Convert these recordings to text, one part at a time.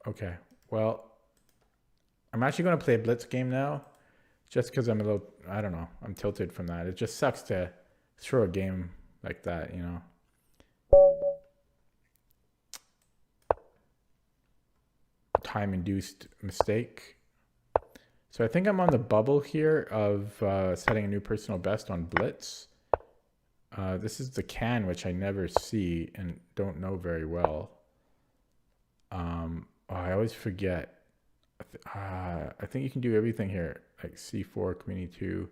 Okay, well, I'm actually going to play a Blitz game now, just because I'm a little, I don't know, I'm tilted from that. It just sucks to throw a game like that, you know. Time-induced mistake. So I think I'm on the bubble here of setting a new personal best on Blitz. This is the can, which I never see and don't know very well. I always forget. I think you can do everything here, like c4, queen e2,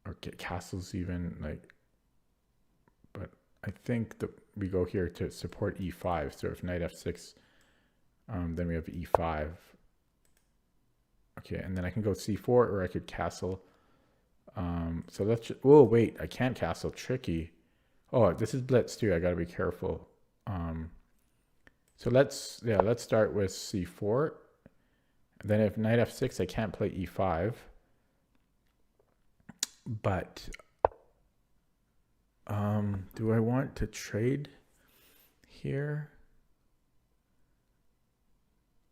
or get castles even, like. But I think that we go here to support e5. So if knight f6, then we have e5. Okay, and then I can go c4, or I could castle. So let's just, oh wait, I can't castle, tricky. Oh, this is Blitz too, I gotta be careful. So let's start with c4. And then if knight f6, I can't play e5. But do I want to trade here?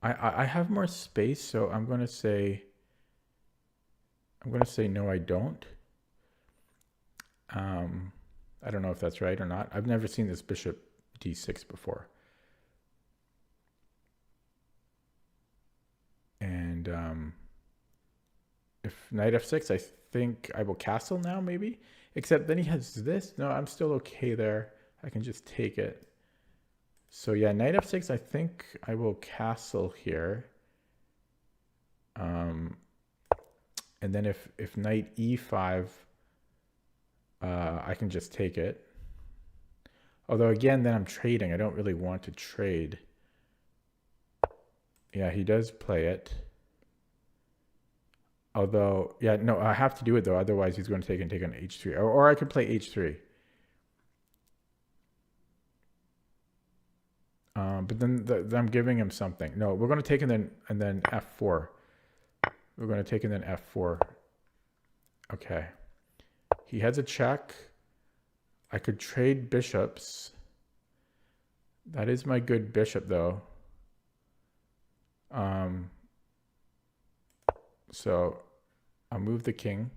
I have more space, so I'm gonna say no, I don't. I don't know if that's right or not. I've never seen this bishop d6 before. And if knight f6, I think I will castle now, maybe. Except then he has this. No, I'm still okay there. I can just take it. So yeah, knight f6, I think I will castle here. And then if knight e5, I can just take it. Although again, then I'm trading. I don't really want to trade. Yeah, he does play it. Although, yeah, no, I have to do it though. Otherwise, he's going to take on h3. Or I could play h3. But then I'm giving him something. No, we're going to take and then f4. We're going to take and then f4. Okay. He has a check. I could trade bishops. That is my good bishop, though. So I'll move the king.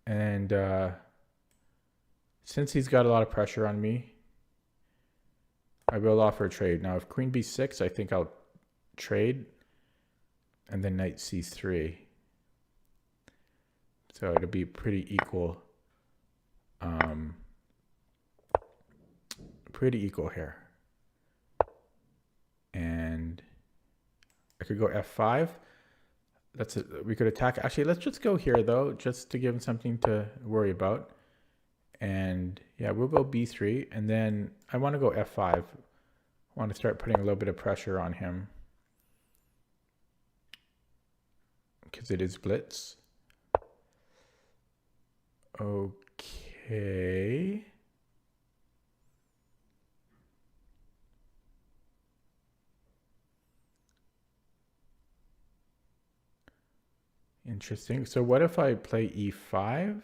And since he's got a lot of pressure on me, I will offer a trade. Now, if queen b6, I think I'll trade. And then knight c3. So it'll be pretty equal. Pretty equal here. And I could go f5. We could attack. Actually, let's just go here, though, just to give him something to worry about. And yeah, we'll go b3. And then I want to go f5. I want to start putting a little bit of pressure on him, because it is Blitz. Okay. Interesting. So what if I play e5?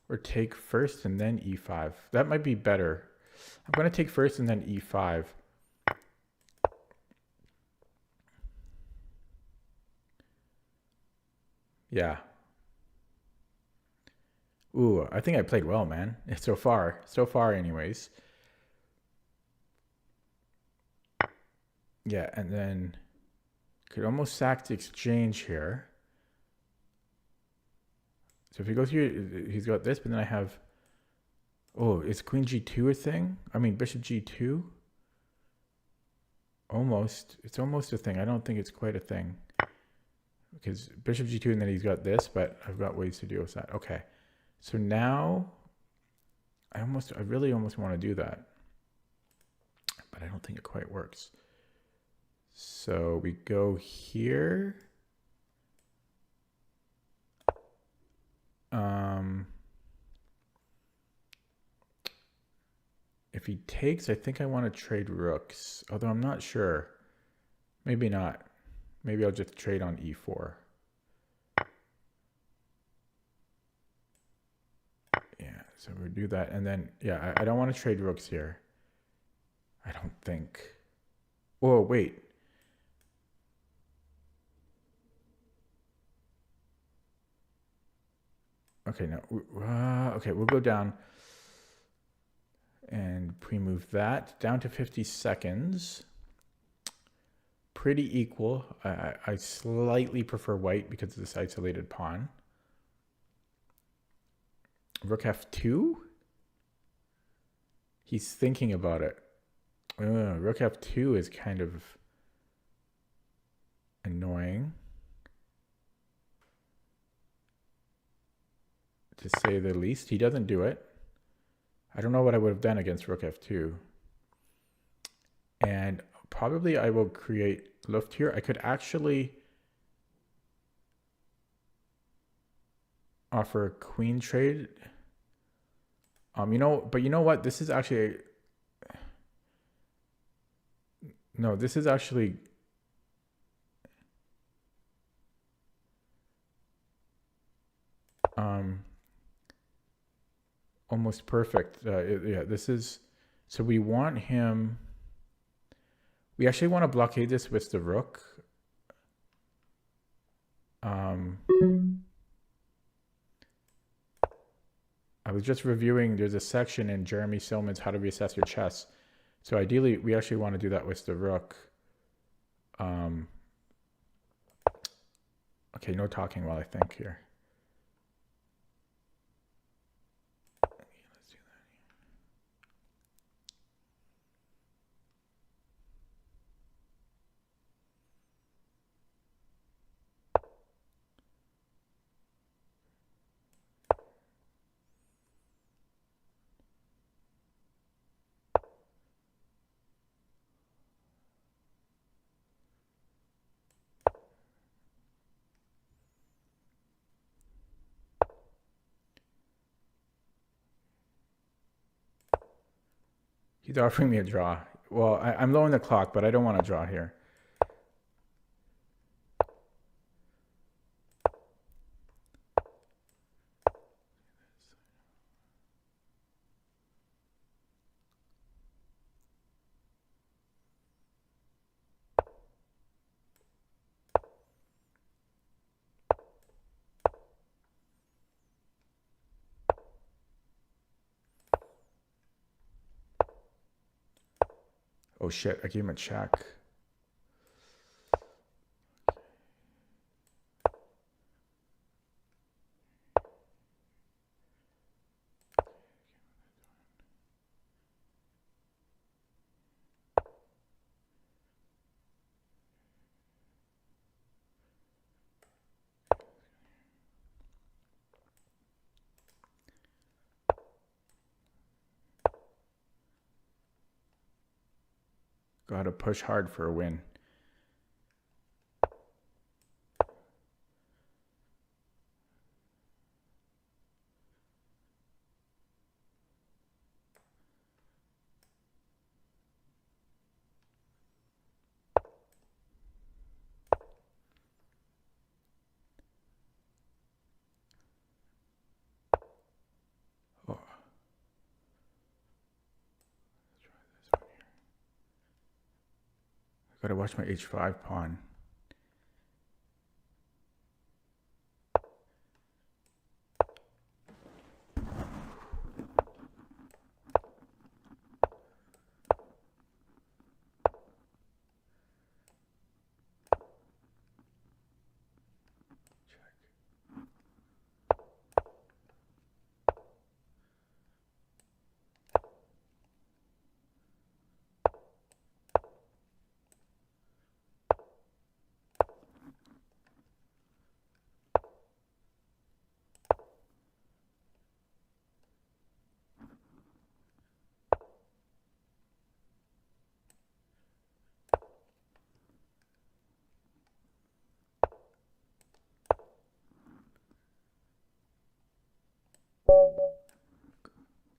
Or take first and then e5. That might be better. I'm going to take first and then e5. Yeah. Ooh, I think I played well, man. So far anyways. Yeah, and then could almost sack the exchange here. So if he goes here, he's got this, but then I have, oh, is queen g2 a thing? I mean, bishop g2? Almost. It's almost a thing. I don't think it's quite a thing. Because bishop g2, and then he's got this, but I've got ways to deal with that. Okay. So now, I really almost want to do that. But I don't think it quite works. So we go here. If he takes, I think I want to trade rooks, although I'm not sure. Maybe not. Maybe I'll just trade on e4. So we'll do that. And then, yeah, I don't want to trade rooks here. I don't think. Oh, wait. Okay, no. Okay, we'll go down and pre-move that down to 50 seconds. Pretty equal. I slightly prefer white because of this isolated pawn. Rook f2? He's thinking about it. Rook f2 is kind of annoying, to say the least. He doesn't do it. I don't know what I would have done against rook f2. And probably I will create luft here. I could actually offer a queen trade. You know, but you know what? This is actually no, this is actually almost perfect. Yeah, this is, so we want him, we actually want to blockade this with the rook. I was just reviewing, there's a section in Jeremy Silman's How to Reassess Your Chess. So ideally, we actually want to do that with the rook. Okay, no talking while I think here. Okay, let's do that He's offering me a draw. Well, I'm low on the clock, but I don't want to draw here. Oh shit, I gave him a check. Gotta push hard for a win. Oh. I gotta watch my h5 pawn.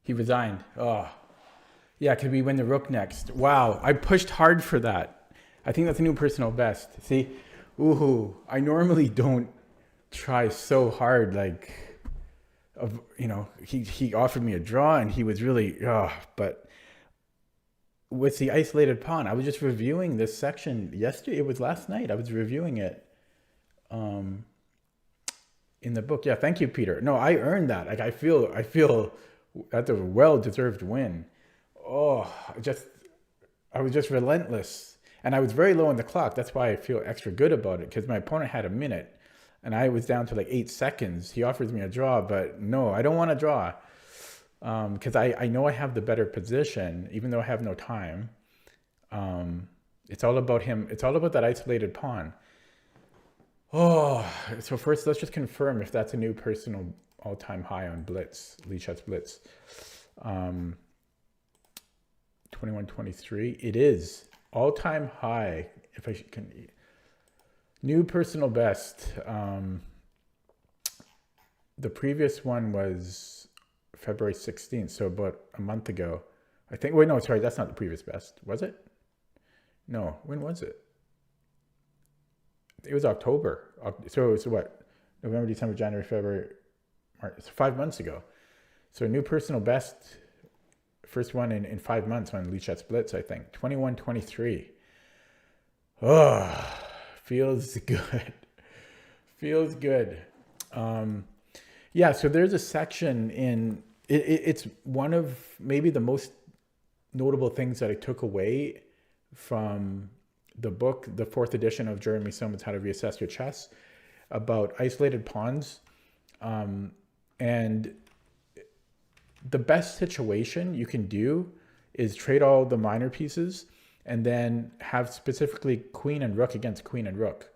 He resigned. Oh, yeah. Could we win the rook next? Wow, I pushed hard for that. I think that's a new personal best. See, ooh, I normally don't try so hard. Like, of, you know, he offered me a draw, and he was really, but with the isolated pawn, I was just reviewing this section yesterday. It was last night. I was reviewing it in the book. Yeah, thank you, Peter. No, I earned that. Like I feel that's a well-deserved win. Oh, I was just relentless. And I was very low on the clock. That's why I feel extra good about it, because my opponent had a minute and I was down to like 8 seconds. He offers me a draw, but no, I don't want to draw, because I know I have the better position, even though I have no time. It's all about him. It's all about that isolated pawn. Oh, so first let's just confirm if that's a new personal all-time high on Blitz, Lichess Blitz. 2123. It is all-time high. If I can, new personal best. The previous one was February 16th, so about a month ago. I think. Wait, no, sorry, that's not the previous best. Was it? No, when was it? It was October. So it was what? November, December, January, February, March. It's 5 months ago. So new personal best, first one in 5 months on Lichess Blitz, I think. 2123. Oh, feels good. Feels good. Yeah, so there's a section in, it's one of maybe the most notable things that I took away from the book, the 4th edition of Jeremy Soman's How to Reassess Your Chess, about isolated pawns. And the best situation you can do is trade all the minor pieces and then have specifically queen and rook against queen and rook.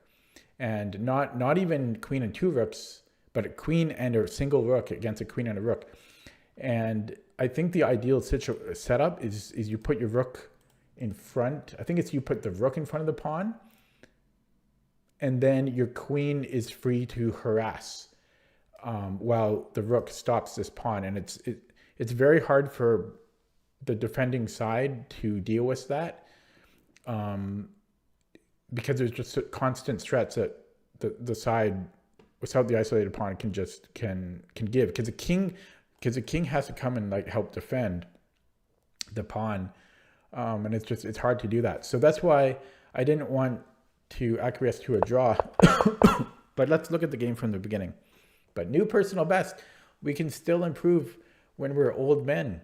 And not even queen and 2 rooks, but a queen and a single rook against a queen and a rook. And I think the ideal setup is you put your rook in front. I think it's you put the rook in front of the pawn, and then your queen is free to harass while the rook stops this pawn. And it's very hard for the defending side to deal with that, because there's just constant threats that the side without the isolated pawn can give, because the king has to come and like help defend the pawn. And it's hard to do that. So that's why I didn't want to acquiesce to a draw. But let's look at the game from the beginning. But new personal best, we can still improve when we're old men.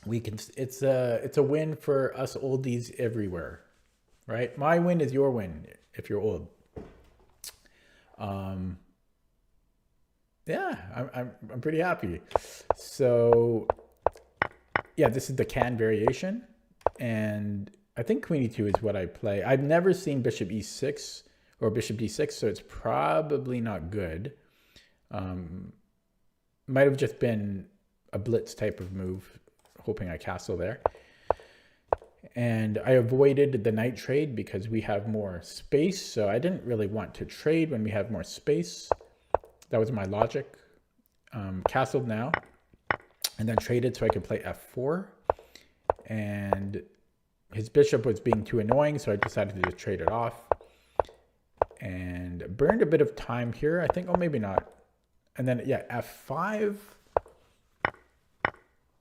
It's a win for us oldies everywhere, right? My win is your win if you're old. Yeah, I'm pretty happy. So yeah, this is the can variation, and I think queen e2 is what I play. I've never seen bishop e6 or bishop d6, so it's probably not good. Might have just been a blitz type of move, hoping I castle there. And I avoided the knight trade because we have more space, so I didn't really want to trade when we have more space. That was my logic. Castled now, and then traded so I could play f4. And his bishop was being too annoying, so I decided to just trade it off. And burned a bit of time here, I think. Oh, maybe not. And then, yeah, f5.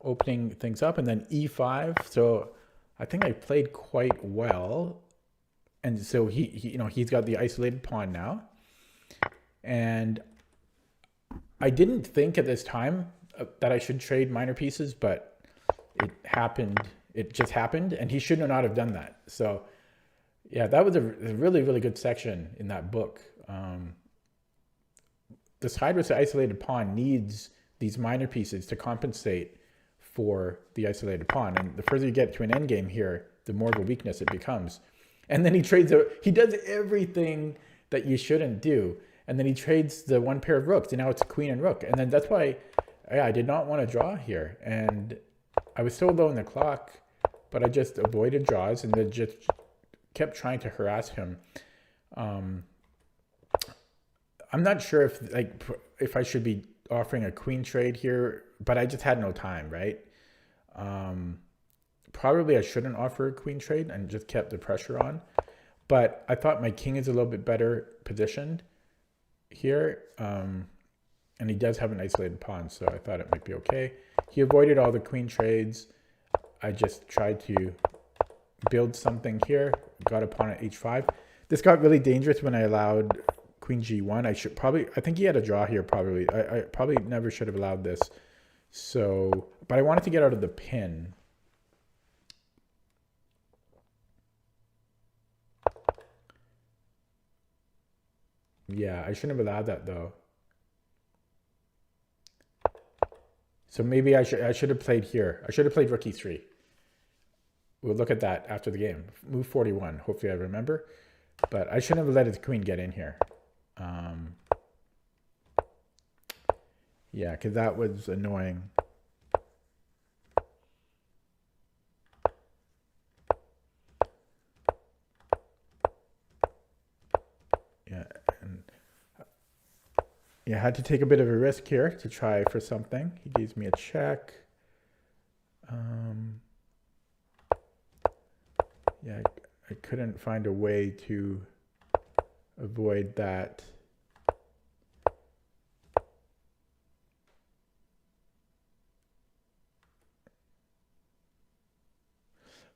Opening things up, and then e5. So I think I played quite well. And so he's got the isolated pawn now. And I didn't think at this time that I should trade minor pieces, but it happened. It just happened, and he should not have done that. So yeah, that was a really, really good section in that book. The side with the isolated pawn needs these minor pieces to compensate for the isolated pawn. And the further you get to an endgame here, the more of a weakness it becomes. And then he does everything that you shouldn't do. And then he trades the one pair of rooks, and now it's queen and rook. And then that's why I did not want to draw here. And I was so low in the clock, but I just avoided draws and then just kept trying to harass him. I'm not sure if I should be offering a queen trade here, but I just had no time, right? Probably I shouldn't offer a queen trade and just kept the pressure on. But I thought my king is a little bit better positioned. here. And he does have an isolated pawn, so I thought it might be okay. He avoided all the queen trades. I just tried to build something here. Got a pawn at h5. This got really dangerous when I allowed queen g1. I think he had a draw here probably. I probably never should have allowed this. So, but I wanted to get out of the pin. Yeah, I shouldn't have allowed that though. So maybe I should have played here. I should have played rook e3. We'll look at that after the game. Move 41. Hopefully I remember. But I shouldn't have let his queen get in here. Yeah, because that was annoying. Yeah, I had to take a bit of a risk here to try for something. He gives me a check. Yeah, I couldn't find a way to avoid that.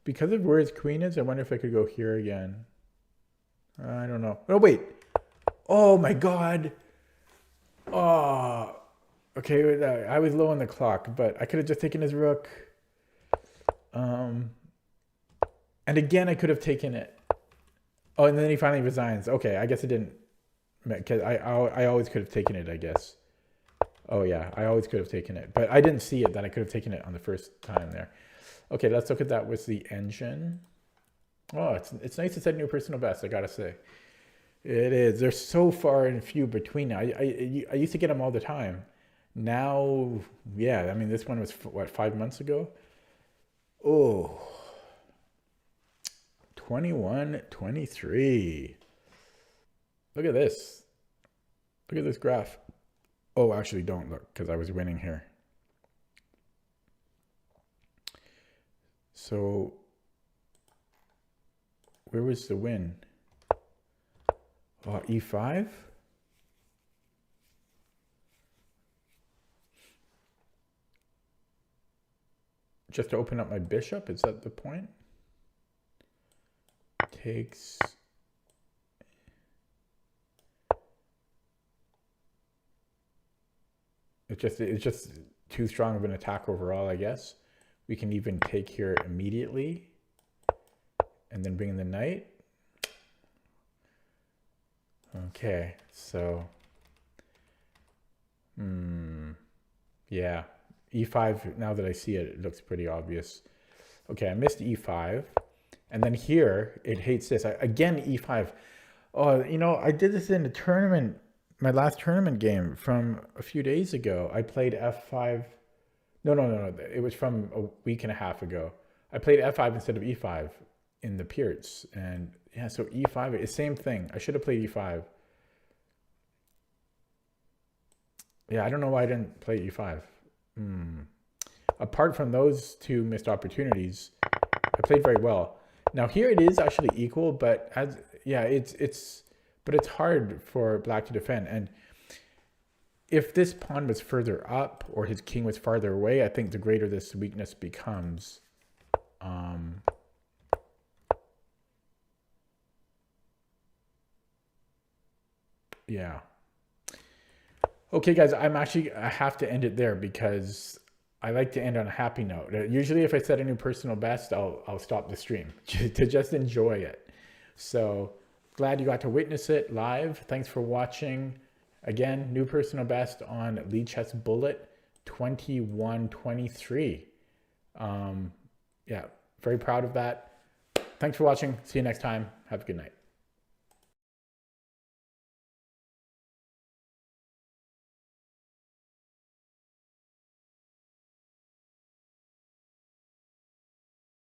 Because of where his queen is, I wonder if I could go here again. I don't know. Oh, wait. Oh, my God. Oh, okay. I was low on the clock, but I could have just taken his rook. And again, I could have taken it. Oh, and then he finally resigns. Okay, I guess it didn't. Because I always could have taken it, I guess. Oh, yeah, I always could have taken it. But I didn't see it that I could have taken it on the first time there. Okay, let's look at that with the engine. Oh, it's nice to set a new personal best, I gotta say. It is. They're so far and few between now. I used to get them all the time. Now, yeah, I mean, this one was, what, 5 months ago? Oh, 21-23. Look at this. Look at this graph. Oh, actually, don't look, because I was winning here. So, where was the win? Oh, e5? Just to open up my bishop? Is that the point? Takes... It's just too strong of an attack overall, I guess. We can even take here immediately. And then bring in the knight. Okay, so... yeah. e5, now that I see it, it looks pretty obvious. Okay, I missed e5. And then here, it hates this. Again, e5. Oh, you know, I did this in a tournament, my last tournament game from a few days ago. I played f5. No. It was from a week and a half ago. I played f5 instead of e5 in the Pierce. And yeah, so e5 is the same thing. I should have played e5. Yeah, I don't know why I didn't play e5. Apart from those two missed opportunities, I played very well. Now here it is actually equal, but it's hard for black to defend. And if this pawn was further up or his king was farther away, I think the greater this weakness becomes. Yeah. Okay, guys, I have to end it there because I like to end on a happy note. Usually if I set a new personal best, I'll stop the stream to just enjoy it. So glad you got to witness it live. Thanks for watching. Again, new personal best on Lichess Bullet 21-23. Yeah, very proud of that. Thanks for watching. See you next time. Have a good night.